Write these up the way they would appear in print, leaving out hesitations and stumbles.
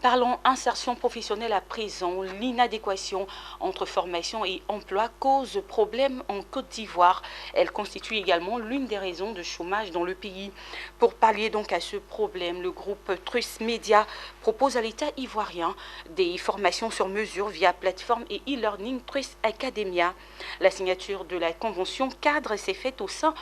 Parlons insertion professionnelle à présent. L'inadéquation entre formation et emploi cause problème en Côte d'Ivoire. Elle constitue également l'une des raisons de chômage dans le pays. Pour pallier donc à ce problème, le groupe Trust Media propose à l'État ivoirien des formations sur mesure via plateforme et e-learning Trust Academia. La signature de la convention cadre s'est faite au sein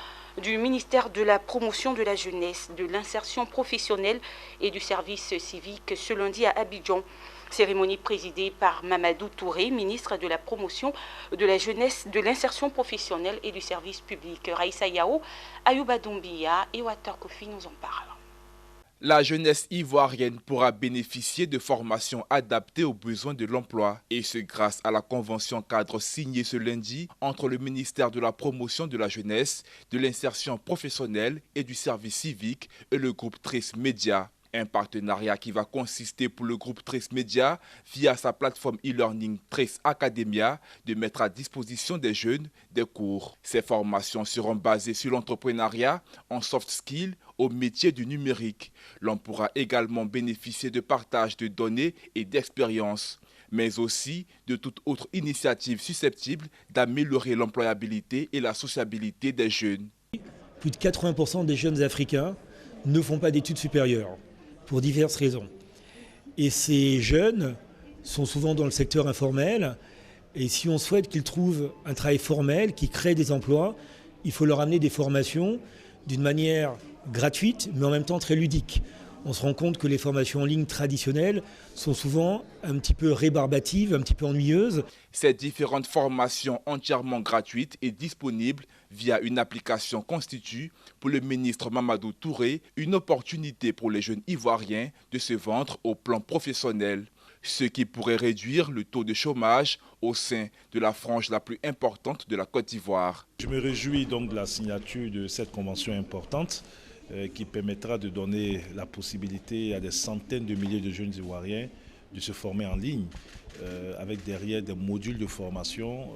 du ministère de la Promotion de la Jeunesse, de l'Insertion professionnelle et du Service civique ce lundi à Abidjan. Cérémonie présidée par Mamadou Touré, ministre de la Promotion de la Jeunesse, de l'Insertion professionnelle et du Service public. Raïssa Yao, Ayouba Doumbia et Water Kofi nous en parlent. La jeunesse ivoirienne pourra bénéficier de formations adaptées aux besoins de l'emploi, et ce grâce à la convention cadre signée ce lundi entre le ministère de la Promotion de la Jeunesse, de l'Insertion professionnelle et du Service civique et le groupe Trust Media. Un partenariat qui va consister pour le groupe Trust Media, via sa plateforme e-learning Trust Academia, de mettre à disposition des jeunes des cours. Ces formations seront basées sur l'entrepreneuriat, en soft skills, au métier du numérique. L'on pourra également bénéficier de partage de données et d'expériences, mais aussi de toute autre initiative susceptible d'améliorer l'employabilité et la sociabilité des jeunes. Plus de 80% des jeunes africains ne font pas d'études supérieures, pour diverses raisons. Et ces jeunes sont souvent dans le secteur informel, et si on souhaite qu'ils trouvent un travail formel, qui crée des emplois, il faut leur amener des formations d'une manière gratuite, mais en même temps très ludique. On se rend compte que les formations en ligne traditionnelles sont souvent un petit peu rébarbatives, un petit peu ennuyeuses. Ces différentes formations entièrement gratuites et disponibles via une application constituent, pour le ministre Mamadou Touré, une opportunité pour les jeunes ivoiriens de se vendre au plan professionnel, ce qui pourrait réduire le taux de chômage au sein de la frange la plus importante de la Côte d'Ivoire. Je me réjouis donc de la signature de cette convention importante qui permettra de donner la possibilité à des centaines de milliers de jeunes Ivoiriens de se former en ligne, avec derrière des modules de formation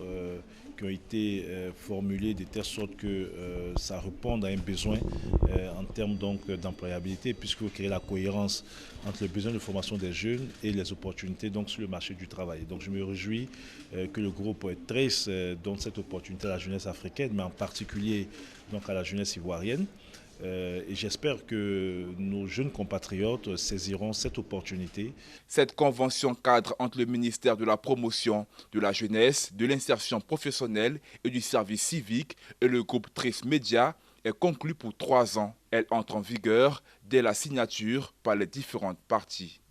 qui ont été formulés de telle sorte que ça réponde à un besoin en termes d'employabilité, puisqu'il faut créer la cohérence entre les besoins de formation des jeunes et les opportunités donc, sur le marché du travail. Donc je me réjouis que le groupe Trust donne cette opportunité à la jeunesse africaine, mais en particulier donc, à la jeunesse ivoirienne. Et j'espère que nos jeunes compatriotes saisiront cette opportunité. Cette convention cadre entre le ministère de la Promotion de la Jeunesse, de l'Insertion professionnelle et du Service civique et le groupe Trust Media est conclue pour 3 ans. Elle entre en vigueur dès la signature par les différentes parties.